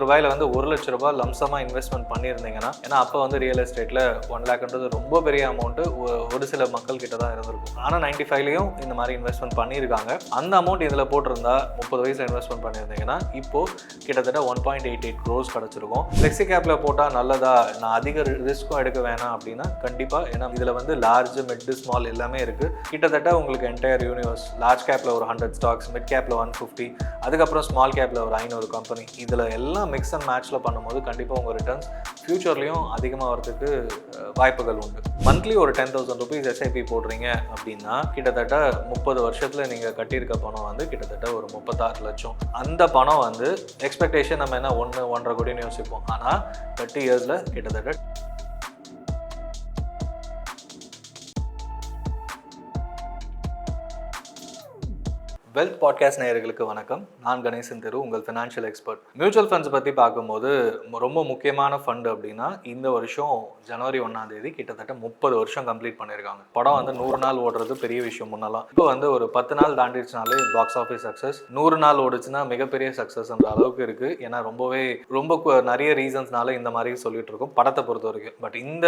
ரூபாயில வந்து ₹1,00,000 லம்சமாக இன்வெஸ்ட்மெண்ட் பண்ணியிருந்தீங்கன்னா, ஏன்னா அப்போ வந்து ரியல் எஸ்டேட்டில் 1 லேக்ன்றது ரொம்ப பெரிய அமௌண்ட்டு, ஒரு சில மக்கள் கிட்ட தான் இருந்திருக்கும். ஆனால் 95லையும் இந்த மாதிரி இன்வெஸ்ட்மெண்ட் பண்ணியிருக்காங்க. அந்த அமௌண்ட் இதில் போட்டிருந்தா 30 வயசில் இன்வெஸ்ட்மெண்ட் பண்ணியிருந்தீங்கன்னா இப்போது கிட்டத்தட்ட 1.88 crores கிடச்சிருக்கும். ஃப்ளெக்ஸி கேப்பில் போட்டால் நல்லதா, நான் அதிக ரிஸ்க்கும் எடுக்க வேணாம் அப்படின்னா கண்டிப்பாக, ஏன்னா இதில் வந்து லார்ஜ், மிட், ஸ்மால் எல்லாமே இருக்குது. கிட்டத்தட்ட உங்களுக்கு என்டையர் யூனிவர்ஸ், லார்ஜ் கேப்பில் ஒரு 100 ஸ்டாக்ஸ், மிட் கேப்பில் 150, அதுக்கப்புறம் ஸ்மால் கேப்பில் ஒரு 500 கம்பெனி, இதில் எல்லாம் மிக்ஸ் அண்ட் மேட்ச்சில் பண்ணும்போது கண்டிப்பாக உங்கள் ரிட்டர்ன்ஸ் ஃப்யூச்சர்லேயும் அதிகமாக வரதுக்கு வாய்ப்புகள் உண்டு. மந்த்லி ஒரு 10,000 rupees SIP போடுறீங்க அப்படின்னா கிட்டத்தட்ட 30 வருஷத்தில் நீங்கள் கட்டியிருக்க பணம் வந்து கிட்டத்தட்ட ஒரு 36 லட்சம். அந்த பணம் வந்து எக்ஸ்பெக்டேஷன் நம்ம என்ன 1-1.5 கோடின்னு யோசிப்போம். ஆனால் 30 இயர்ஸில் கிட்டத்தட்ட வெல்த் பாட்காஸ்ட் நேயர்களுக்கு வணக்கம். நான் கணேசன் தெரு, உங்கள் ஃபினான்ஷியல் எக்ஸ்பர்ட். மியூச்சுவல் ஃபண்ட்ஸ் பற்றி பார்க்கும்போது ரொம்ப முக்கியமான ஃபண்டு அப்படின்னா இந்த வருஷம் ஜனவரி 1ஆம் தேதி கிட்டத்தட்ட 30 வருஷம் கம்ப்ளீட் பண்ணியிருக்காங்க. படம் வந்து 100 நாள் ஓடுறது பெரிய விஷயம் முன்னெல்லாம். இப்போ வந்து ஒரு 10 நாள் தாண்டிடுச்சுனாலே பாக்ஸ் ஆஃபீஸ் சக்ஸஸ், 100 நாள் ஓடுச்சுன்னா மிகப்பெரிய சக்ஸஸ் அந்த அளவுக்கு இருக்குது. ஏன்னா ரொம்ப நிறைய ரீசன்ஸ்னால இந்த மாதிரி சொல்லிட்டு இருக்கோம் படத்தை பொறுத்த வரைக்கும். பட் இந்த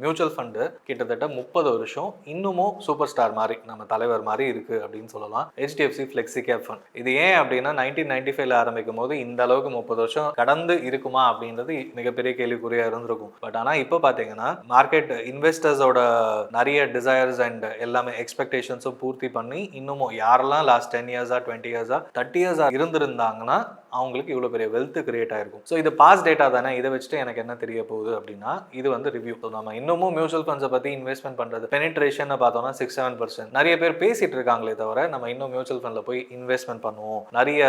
மியூச்சுவல் ஃபண்டு கிட்டத்தட்ட 30 வருஷம் இன்னமும் சூப்பர் ஸ்டார் மாதிரி, நம்ம தலைவர் மாதிரி இருக்குது அப்படின்னு சொல்லலாம். HDFC flexi cap fund. இது ஏன் அப்படின்னா 1995ல ஆரம்பிக்கும் போது இந்த அளவுக்கு 30 வருஷம் கடந்து இருக்குமா அப்படின்றது மிகப்பெரிய கேள்விக்குறியா இருந்திருக்கும். பட் ஆனால் இப்போ பார்த்தீங்கன்னா மார்க்கெட் இன்வெஸ்டர்ஸோட நிறைய டிசையர்ஸ் அண்ட் எல்லாமே எக்ஸ்பெக்டேஷன்ஸும் பூர்த்தி பண்ணி இன்னமும் யாரெல்லாம் லாஸ்ட் 10 இயர்ஸா 20 இயர்ஸா 30 இயர்ஸா இருந்திருந்தாங்கன்னா அவங்களுக்கு இவ்வளோ பெரிய வெல்த் கிரியேட் ஆயிருக்கும். ஸோ இது பாஸ் டேட்டா தானே, இதை வச்சுட்டு எனக்கு என்ன தெரிய போகுது அப்படின்னா இது வந்து ரிவ்யூ. நம்ம இன்னமும் மியூச்சுவல் ஃபண்ட்ஸை பற்றி இன்வெஸ்ட்மெண்ட் பண்ணுறது பெனிட்ரேஷன் பார்த்தோம்னா 6-7%. நிறைய பேர் பேசிட்டு இருக்காங்களே தவிர நம்ம இன்னும் மியூச்சுவல் ஃபண்ட்ல போய் இன்வெஸ்ட்மெண்ட் பண்ணுவோம், நிறைய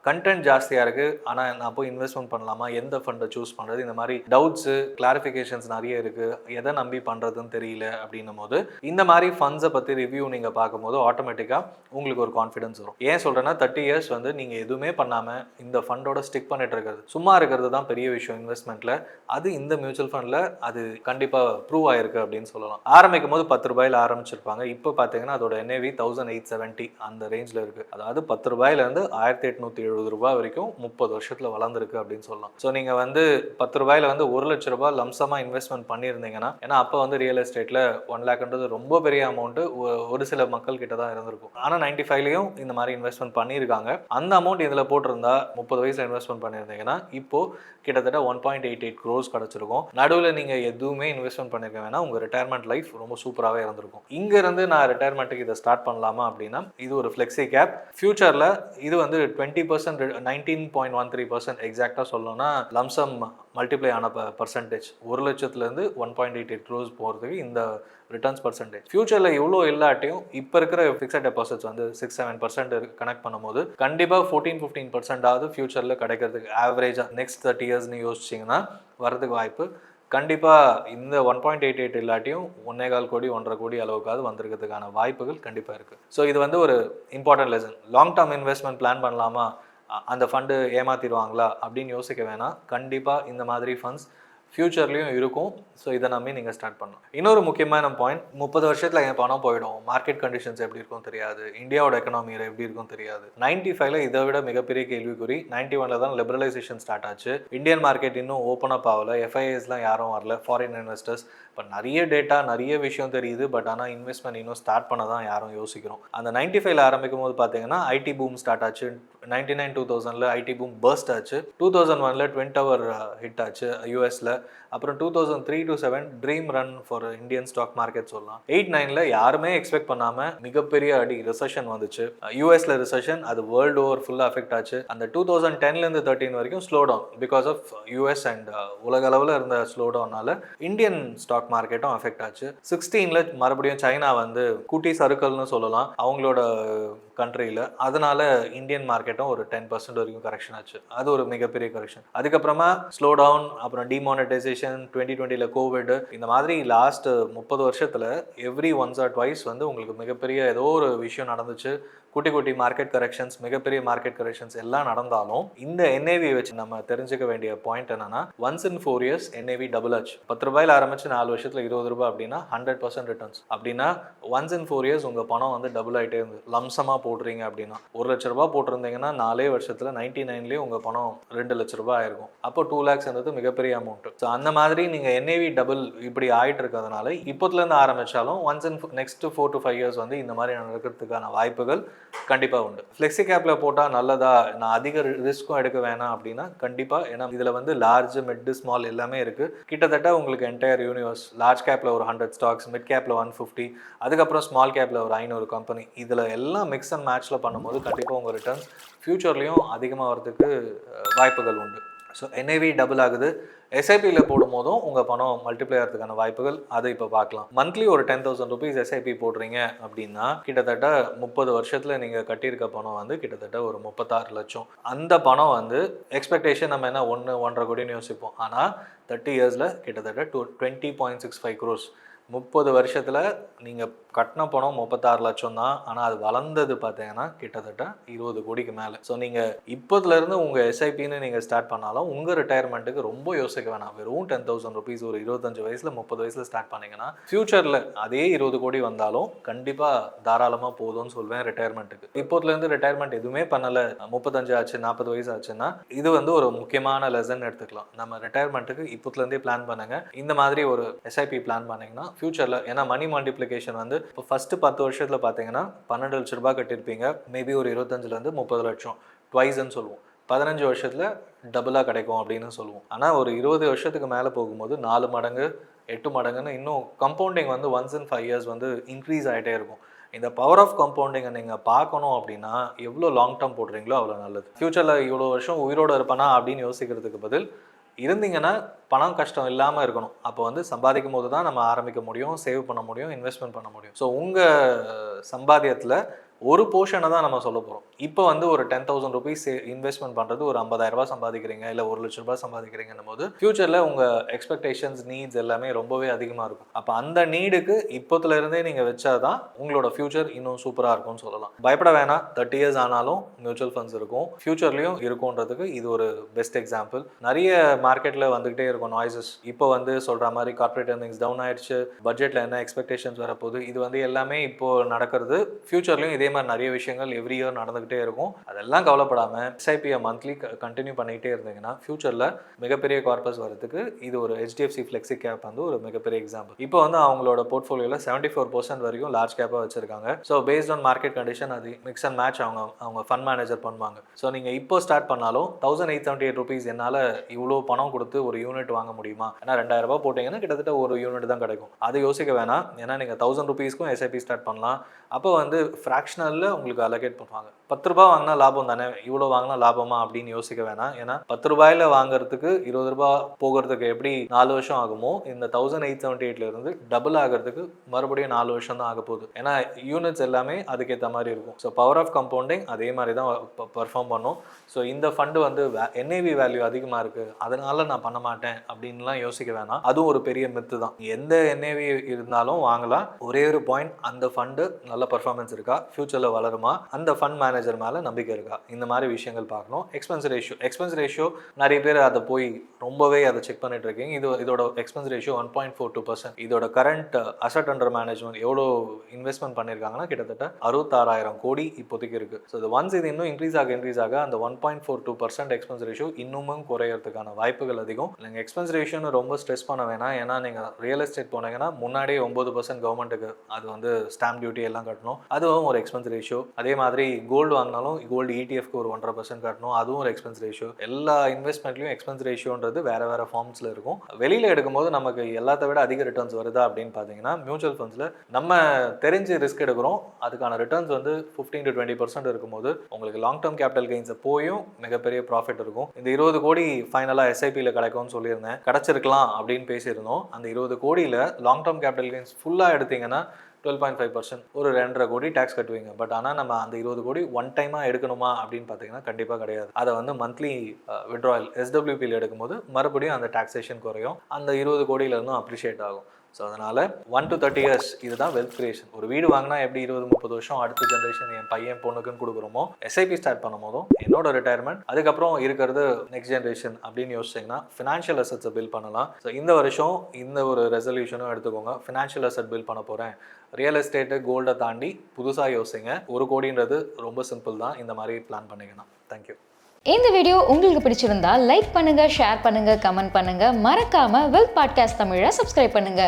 கண்டென்ட் ஜாஸ்தியா இருக்கு, ஆனால் நான் போய் இன்வெஸ்ட்மெண்ட் பண்ணலாமா, எந்த ஃபண்டை சூஸ் பண்றது, இந்த மாதிரி டவுட்ஸ், கிளாரிஃபிகேஷன்ஸ் நிறைய இருக்கு, எதை நம்பி பண்றதுன்னு தெரியல அப்படின்னும் போது இந்த மாதிரி ஃபண்ட்ஸை பற்றி ரிவ்யூ நீங்க பார்க்கும்போது ஆட்டோமேட்டிக்கா உங்களுக்கு ஒரு கான்ஃபிடன்ஸ் வரும். ஏன் சொல்றேன்னா 30 இயர்ஸ் வந்து நீங்க எதுவுமே பண்ணாம இந்த ஃபண்டோட ஸ்டிக் பண்ணிட்டு இருக்கிறது, சும்மா இருக்கிறது தான் பெரிய விஷயம் இன்வெஸ்ட்மெண்ட்ல. அது இந்த மியூச்சுவல் ஃபண்ட்ல அது கண்டிப்பா ப்ரூவ் ஆயிருக்கு அப்படின்னு சொல்லலாம். ஆரம்பிக்கும் போது 10 ரூபாயில ஆரம்பிச்சிருப்பாங்க. இப்போ பாத்தீங்கன்னா அதோட NAV 1870 அந்த ரேஞ்சில் இருக்கு. அதாவது 10 ரூபாயிலேருந்து 1870 ரூபாய் வரைக்கும் 30 வருஷத்துல வளர்ந்துருக்கு அப்படின்னு சொல்லலாம். ஸோ நீங்க வந்து 10 ரூபாயில வந்து ₹1,00,000 லம்சமா இன்வெஸ்ட்மெண்ட் பண்ணியிருந்தீங்கன்னா, ஏன்னா அப்போ வந்து ரியல் எஸ்டேட்ல 1 லேக்ன்றது ரொம்ப பெரிய அமௌண்ட், ஒரு சில மக்கள் கிட்ட தான் இருந்திருக்கும். ஆனால் 95லையும் இந்த மாதிரி இன்வெஸ்ட்மெண்ட் பண்ணியிருக்காங்க. அந்த அமௌண்ட் இதில் போட்டிருந்தா 30 வயசுல இன்வெஸ்ட்மெண்ட் பண்ணியிருந்தீங்கன்னா இப்போ கிட்டத்தட்ட 1.88 crores கிடச்சிருக்கும். நடுவில் நீங்கள் எதுவுமே இன்வெஸ்ட்மெண்ட் பண்ணிருக்க வேணா, உங்கள் ரிட்டையர்மெண்ட் லைஃப் ரொம்ப சூப்பராகவே இருந்திருக்கும். இங்கேருந்து நான் ரிட்டையர்மெண்ட்டுக்கு இதை ஸ்டார்ட் பண்ணலாமா அப்படின்னா இது ஒரு ஃப்ளெக்ஸி கேப். ஃபியூச்சரில் இது வந்து 20%, 19.13% எக்ஸாக்டாக சொல்லணும்னா லம்சம் மல்டிப்ளை ஆன பர்சன்டேஜ் 1,00,000லேருந்து 1.88 crores போகிறதுக்கு இந்த ரிட்டர்ன்ஸ் பர்சன்டேஜ். ஃபியூச்சரில் இவ்வளோ இல்லாட்டியும் இப்போ இருக்கிற ஃபிக்ஸட் டெபாசிட்ஸ் வந்து 6-7% கனெக்ட் பண்ணும்போது கண்டிப்பாக 14-15% ஃபியூச்சரில் கிடைக்கிறதுக்கு ஆவரேஜாக நெக்ஸ்ட் 30 இயர்ஸ்னு யோசிச்சிங்கன்னா வரதுக்கு வாய்ப்பு கண்டிப்பாக இந்த 1.88 இல்லாட்டியும் 1.25 கோடி 1.5 கோடி அளவுக்காவது வந்திருக்கிறதுக்கான வாய்ப்புகள் கண்டிப்பாக இருக்குது. ஸோ இது வந்து ஒரு important lesson. Long term investment plan பண்ணலாமா, அந்த ஃபண்டு ஏமாற்றிடுவாங்களா அப்படின்னு யோசிக்க வேணாம். கண்டிப்பாக இந்த மாதிரி ஃபண்ட்ஸ் ஃபியூச்சர்லேயும் இருக்கும். ஸோ இதை நம்பி நீங்கள் ஸ்டார்ட் பண்ணணும். இன்னொரு முக்கியமான பாயிண்ட், 30 வருஷத்தில் என் பணம் போயிடும், மார்க்கெட் கண்டிஷன்ஸ் எப்படி இருக்கும் தெரியாது, இந்தியாவோட எக்கனாமியில் எப்படி இருக்கும் தெரியாது. 95ல இதை விட மிகப்பெரிய கேள்விக்குறி. 91ல தான் லிபரலைசேஷன் ஸ்டார்ட் ஆச்சு. இந்தியன் மார்க்கெட் இன்னும் ஓப்பன் அப் ஆகலை, FIIsலாம் யாரும் வரல, ஃபாரின் இன்வெஸ்டர்ஸ். இப்போ நிறைய டேட்டா நிறைய விஷயம் தெரியுது, பட் ஆனால் இன்வெஸ்ட்மெண்ட் இன்னும் ஸ்டார்ட் பண்ண தான் யாரும் யோசிக்கிறோம். அந்த 95ல ஆரம்பிக்கும் போது பார்த்தீங்கன்னா ஐடி பூம் ஸ்டார்ட் ஆச்சு. 99-2000ல ஐடி பூம் பர்ஸ்ட் ஆச்சு. 2001ல ட்வின் டவர் ஹிட் ஆச்சு யூஎஸ்ல. அப்புறம் 2003-07 dream run for Indian stock market சொல்லலாம். 8-9ல யாருமே எக்ஸ்பெக்ட் பண்ணாம மிகப்பெரிய அடி ரிசெஷன் வந்துச்சு. யூஎஸ்ல ரிசெஷன், அது வேர்ல்டு ஓவர் ஃபுல்லாக அஃபெக்ட் ஆச்சு. அந்த 2010லேருந்து 13 வரைக்கும் slow down because of US and உலக அளவில் இருந்த ஸ்லோ டவுனால இந்தியன் ஸ்டாக் மார்க்கெட்டும் அஃபெக்ட் ஆச்சு. 16ல மறுபடியும் சைனா வந்து குட்டி சர்க்கிள்னு சொல்லலாம் அவங்களோட கண்ட்ரியில், அதனால இந்தியன் மார்க்கெட்டும் ஒரு 10% வரைக்கும் கரெக்ஷன் ஆச்சு. அது ஒரு மிகப்பெரிய கரெக்ஷன். அதுக்கப்புறமா ஸ்லோ டவுன், அப்புறம் டிமானிட்டைசேஷன், 2020ல கோவிட், இந்த மாதிரி லாஸ்ட் 30 வருஷத்துல எவ்ரி ஒன்ஸ் ஆர் ட்வைஸ் வந்து உங்களுக்கு மிகப்பெரிய ஏதோ ஒரு விஷயம் நடந்துச்சு. குட்டி குட்டி மார்க்கெட் கரெக்ஷன்ஸ், மிகப்பெரிய மார்க்கெட் கரெக்ஷன்ஸ் எல்லாம் நடந்தாலும் இந்த என்ஏவி வச்சு நம்ம தெரிஞ்சுக்க வேண்டிய பாயிண்ட் என்னன்னா, once in 4 years NAV double ஆச்சு. 10 ரூபாயில ஆரம்பிச்சு 4 வருஷத்துல 20 ரூபாய் அப்படின்னா 100% ரிட்டர்ன்ஸ். அப்படின்னா ஒன்ஸ் இன் 4 இயர்ஸ் உங்க பணம் வந்து டபுள் ஆகிட்டே இருந்து லம்சமா போடுறீங்க அப்படின்னா 1 லட்ச ரூபாய் போட்டிருந்தீங்கன்னா 4 வருஷத்துல 99லயே உங்க பணம் 2 லட்ச ரூபாய் ஆயிருக்கும். அப்போ 2 lakhs மிகப்பெரிய அமௌண்ட். ஸோ அந்த மாதிரி நீங்க என்ஏவி டபுள் இப்படி ஆயிட்டு இருக்கிறதுனால இப்போத்துல இருந்து ஆரம்பிச்சாலும் once in next 4 to 5 years வந்து இந்த மாதிரி நடக்கிறதுக்கான வாய்ப்புகள் கண்டிப்பா உண்டு. ஃப்ளெக்ஸி கேப்ல போட்டா நல்லதா, நான் அதிக ரிஸ்க்கும் எடுக்க வேணாம் அப்படின்னா கண்டிப்பா, ஏன்னா இதுல வந்து லார்ஜ், மிட், ஸ்மால் எல்லாமே இருக்கு. கிட்டத்தட்ட உங்களுக்கு என்டையர் யூனிவர்ஸ். லார்ஜ் கேப்ல ஒரு 100 ஸ்டாக்ஸ், மிட் கேப்ல 150, அதுக்கப்புறம் ஸ்மால் கேப்ல ஒரு 500 கம்பெனி. இதுல எல்லாம் மிக்ஸ் அண்ட் மேட்ச்ல பண்ணும்போது கண்டிப்பா உங்க ரிட்டர்ன்ஸ் ஃபியூச்சர்லயும் அதிகமாக வரதுக்கு வாய்ப்புகள் உண்டு. ஸோ என்ஏவி டபுள் ஆகுது. எஸ்ஐபியில் போடும் போதும் உங்கள் பணம் மல்டிப்ளை ஆகிறதுக்கான வாய்ப்புகள், அதை இப்போ பார்க்கலாம். மந்த்லி ஒரு 10,000 rupees எஸ்ஐபி போடுறீங்க அப்படின்னா கிட்டத்தட்ட 30 வருஷத்தில் நீங்கள் கட்டியிருக்க பணம் வந்து கிட்டத்தட்ட ஒரு 36 லட்சம். அந்த பணம் வந்து எக்ஸ்பெக்டேஷன் நம்ம என்ன 1-1.5 கோடின்னு யோசிப்போம். ஆனால் 30 இயர்ஸில் கிட்டத்தட்ட 20.65 crores. 30 வருஷத்தில் நீங்கள் கட்டின பணம் 36 லட்சம் தான். ஆனால் அது வளர்ந்தது பார்த்தீங்கன்னா கிட்டத்தட்ட 20 கோடிக்கு மேலே. ஸோ நீங்கள் இப்போதுலேருந்து உங்கள் எஸ்ஐபின்னு நீங்கள் ஸ்டார்ட் பண்ணாலும் உங்கள் ரிட்டையர்மெண்ட்டுக்கு ரொம்ப யோசிக்க வேணாம். வெறும் 10,000 rupees ஒரு 25 வயசில் 30 வயசில் ஸ்டார்ட் பண்ணிங்கன்னா ஃபியூச்சரில் அதே 20 கோடி வந்தாலும் கண்டிப்பாக தாராளமாக போதும்னு சொல்வேன் ரிட்டையர்மெண்ட்டுக்கு. இப்போதுலேருந்து ரிட்டையர்மெண்ட் எதுவுமே பண்ணலை, 35 ஆச்சு, 40 வயசு ஆச்சுன்னா இது வந்து ஒரு முக்கியமான லெசன் எடுத்துக்கலாம். நம்ம ரிட்டையர்மெண்ட்டுக்கு இப்போதுலேருந்தே பிளான் பண்ணுங்கள். இந்த மாதிரி ஒரு எஸ்ஐபி பிளான் பண்ணிங்கன்னா ஃபியூச்சரில், ஏன்னா மணி மல்டிப்ளிகேஷன் வந்து இப்போ ஃபஸ்ட்டு 10 வருஷத்தில் பார்த்தீங்கன்னா 12 லட்ச ரூபாய் கட்டியிருப்பீங்க. மேபி ஒரு 25லேருந்து 30 லட்சம் ட்வைஸ்ன்னு சொல்லுவோம். 15 வருஷத்தில் டபுளாக கிடைக்கும் அப்படின்னு சொல்லுவோம். ஆனால் ஒரு 20 வருஷத்துக்கு மேலே போகும்போது 4 மடங்கு 8 மடங்குன்னு இன்னும் கம்பவுண்டிங் வந்து ஒன்ஸ் இன் 5 இயர்ஸ் வந்து இன்க்ரீஸ் ஆகிட்டே இருக்கும். இந்த பவர் ஆஃப் கம்பவுண்டிங்கை நீங்கள் பார்க்கணும் அப்படின்னா எவ்வளோ லாங் டேர்ம் போடுறீங்களோ அவ்வளோ நல்லது. ஃபியூச்சரில் இவ்வளோ வருஷம் உயிரோடு இருப்பேனா அப்படின்னு யோசிக்கிறதுக்கு பதில் இருந்தீங்கன்னா பணம் கஷ்டம் இல்லாமல் இருக்கணும். அப்போ வந்து சம்பாதிக்கும் போது தான் நம்ம ஆரம்பிக்க முடியும், சேவ் பண்ண முடியும், இன்வெஸ்ட்மெண்ட் பண்ண முடியும். ஸோ உங்கள் சம்பாத்தியத்தில் ஒரு போர்ஷனை தான் நம்ம சொல்ல போகிறோம். இப்போ வந்து ஒரு 10,000 rupees இன்வெஸ்ட்மெண்ட் பண்ணுறது ஒரு 50,000 ரூபாய் சம்பாதிக்கிறீங்க, இல்லை 1 லட்ச ரூபாய் சம்பாதிக்கிறீங்கன்னும் போது ஃபியூச்சரில் உங்கள் எக்ஸ்பெக்டேஷன்ஸ், நீட்ஸ் எல்லாமே ரொம்பவே அதிகமாக இருக்கும். அப்போ அந்த நீடுக்கு இப்போத்துல இருந்தே நீங்கள் வச்சாதான் உங்களோட ஃபியூச்சர் இன்னும் சூப்பராக இருக்கும்னு சொல்லலாம். பயப்பட வேணாம், 30 இயர்ஸ் ஆனாலும் மியூச்சுவல் ஃபண்ட்ஸ் இருக்கும், ஃபியூச்சர்லையும் இருக்கும்ன்றதுக்கு இது ஒரு பெஸ்ட் எக்ஸாம்பிள். நிறைய மார்க்கெட்டில் வந்துகிட்டே இருக்கும் நாய்ஸஸ். இப்போ வந்து சொல்கிற மாதிரி கார்பரேட் earnings டவுன் ஆயிடுச்சு, பட்ஜெட்டில் என்ன எக்ஸ்பெக்டேஷன்ஸ் வரப்போகுது, இது வந்து எல்லாமே இப்போ நடக்கிறது. ஃபியூச்சர்லையும் இதே மாதிரி நிறைய விஷயங்கள் எவ்ரி இயர் நடந்துகிட்டே இருக்கும். அதெல்லாம் கவலைப்படாமல் எஸ்ஐபியை மந்த்லி கண்டினியூ பண்ணிகிட்டே இருந்தீங்கன்னா ஃபியூச்சரில் மிகப்பெரிய கார்பஸ் வரதுக்கு இது ஒரு HDFC ஃப்ளெக்ஸி கேப் வந்து ஒரு மிகப்பெரிய எக்ஸாம்பிள். இப்போ வந்து அவங்களோட போர்ட்ஃபோலியோவில் 74% வரைக்கும் லார்ஜ் கேப்பாக வச்சிருக்காங்க. So based on market condition அது மிக்ஸ் அண்ட் மேட்ச் அவங்க ஃபண்ட் மேனேஜர் பண்ணுவாங்க. ஸோ நீங்கள் இப்போ ஸ்டார்ட் பண்ணாலும் 1878 rupees என்னால் இவ்வளோ பணம் கொடுத்து ஒரு யூனிட் வாங்க முடியுமா? ஏன்னா 2000 ரூபாய் போட்டிங்கன்னா கிட்டத்தட்ட ஒரு யூனிட் தான் கிடைக்கும். அது யோசிக்க வேணாம். ஏன்னா நீங்கள் 1000 rupeesக்கும் எஸ்ஐபி ஸ்டார்ட் பண்ணலாம். அப்போ வந்து ஃப்ராக்ஷனலில் உங்களுக்கு அலோகேட் பண்ணுவாங்க. 10 ரூபாய் வாங்கினா லாபம் தானே, இவ்வளோ வாங்கினா லாபமா அப்படின்னு யோசிக்க வேணாம். ஏன்னா 10 ரூபாயில் வாங்குறதுக்கு 20 ரூபாய் போகிறதுக்கு எப்படி 4 வருஷம் ஆகுமோ, இந்த 1878 டபுள் ஆகிறதுக்கு மறுபடியும் 4 வருஷம் தான் ஆக போகுது. ஏன்னா யூனிட்ஸ் எல்லாமே அதுக்கேற்ற மாதிரி இருக்கும். ஸோ பவர் ஆஃப் கம்பவுண்டிங் அதே மாதிரி தான் பர்ஃபார்ம் பண்ணும். ஸோ இந்த ஃபண்டு வந்து என்ஏவி வேல்யூ அதிகமாக இருக்குது, அதனால நான் பண்ண மாட்டேன் அப்படின்லாம் யோசிக்க வேணாம். அதுவும் ஒரு பெரிய மித்து தான். எந்த என்ஏவி இருந்தாலும் வாங்கலாம். ஒரே ஒரு பாயிண்ட், அந்த ஃபண்டு நல்ல பர்ஃபார்மன்ஸ் இருக்கா, ஃபியூச்சரில் வளருமா, அந்த ஃபண்ட் மேனேஜர் மேலே நம்பிக்கை இருக்கா, இந்த மாதிரி விஷயங்கள் பார்க்கணும். எக்ஸ்பென்ஸ் ரேஷியோ நிறைய பேர் அதை போய் ரொம்பவே அதை செக் பண்ணிட்டு இருக்கீங்க. இதோட எக்ஸ்பென்ஸ் ரேஷியோ 1.42%. இதோட கரண்ட் அசட் அண்டர் மேனேஜ்மெண்ட் எவ்வளோ இன்வெஸ்ட்மெண்ட் பண்ணியிருக்காங்கன்னா கிட்டத்தட்ட 66,000 கோடி இப்போதைக்கு இருக்குது. ஸோ இது இன்னும் இன்க்ரீஸ் ஆக அந்த 1.42% எக்ஸ்பென்ஸ் ரேஷியோ இன்னமும் குறையறதுக்கான வாய்ப்புகள் அதிகம். நீங்கள் எக்ஸ்பென்ஸ் ரேஷியோன்னு ரொம்ப ஸ்ட்ரெஸ் பண்ண வேணாம். ஏன்னா நீங்கள் ரியல் எஸ்டேட் போனீங்கன்னா முன்னாடியே 9% கவர்மெண்ட்டுக்கு அது வந்து ஸ்டாம்ப் டியூட்டி எல்லாம் கட்டணும், அதுவும் ஒரு எக்ஸ்பென்ஸ் ரேஷியோ. அதே மாதிரி கோல்டு வாங்கினாலும் கோல்டு ETF-க்கு ஒரு 1.5% கட்டணும், அதுவும் ஒரு எக்ஸ்பென்ஸ் ரேஷியோ. எல்லா இன்வெஸ்ட்மெண்ட்லையும் எக்ஸ்பென்ஸ் ரேஷியோன்றது வேற ஃபார்ம்ஸில் இருக்கும். வெளியில் எடுக்கும்போது நமக்கு எல்லாத்த விட அதிக ரிட்டர்ன்ஸ் வருதா அப்படின்னு பார்த்தீங்கன்னா மியூச்சுவல் ஃபண்ட்ஸில் நம்ம தெரிஞ்சு ரிஸ்க் எடுக்கிறோம், அதுக்கான ரிட்டர்ன்ஸ் வந்து 15 to 20% இருக்கும்போது உங்களுக்கு லாங் டேர்ம் கேபிட்டல் கெயின்ஸை போயும் மிகப்பெரிய ப்ராஃபிட் இருக்கும். இந்த 20 கோடி ஃபைனலாக எஸ்ஐபியில் கிடைக்கும்னு சொல்லியிருந்தேன், கிடச்சிருக்கலாம் அப்படின்னு பேசியிருந்தோம். அந்த 20 கோடியில் லாங் டேர்ம் கேபிட்டல் கெயின்ஸ் ஃபுல்லாக எடுத்தீங்கன்னா 12.5%, ஒரு 2.5 கோடி டேக்ஸ் கட்டுவீங்க. பட் ஆனால் நம்ம அந்த 20 கோடி ஒன் டைமாக எடுக்கணுமா அப்படின்னு பார்த்தீங்கன்னா கண்டிப்பாக கிடையாது. அதை வந்து மந்த்லி விட்ராயல் SWPயில் எடுக்கும்போது மறுபடியும் அந்த டாக்ஸேஷன் குறையும், அந்த 20 கோடியிலேருந்தும் அப்ரிஷியேட் ஆகும். ஸோ அதனால் 1 to 30 years இதுதான் வெல்த் கிரியேஷன். ஒரு வீடு வாங்கினா எப்படி 20-30 வருஷம் அடுத்த ஜென்ரேஷன் என் பையன் பொண்ணுக்குன்னு கொடுக்குறோமோ, எஸ்ஐபி ஸ்டார்ட் பண்ணும் போதும் என்னோட ரிட்டையர்மெண்ட் அதுக்கப்புறம் இருக்கிறது நெக்ஸ்ட் ஜென்ரேஷன் அப்படின்னு யோசிச்சிங்கன்னா ஃபினான்ஷியல் அசட்ஸை பில்ட் பண்ணலாம். ஸோ இந்த வருஷம் இந்த ஒரு ரெசல்யூஷனும் எடுத்துக்கோங்க. ஃபினான்ஷியல் அசட் பில்ட் பண்ண போகிறேன், ரியல் எஸ்டேட்டு கோல்டை தாண்டி புதுசாக யோசிங்க. 1 கோடின்றது ரொம்ப சிம்பிள் தான் இந்த மாதிரி பிளான் பண்ணிங்கன்னா. தேங்க்யூ. இந்த வீடியோ உங்களுக்கு பிடிச்சிருந்தா லைக் பண்ணுங்க, ஷேர் பண்ணுங்க, கமெண்ட் பண்ணுங்க. மறக்காம வெல்த் பாட்காஸ்ட் தமிழை சப்ஸ்கிரைப் பண்ணுங்க.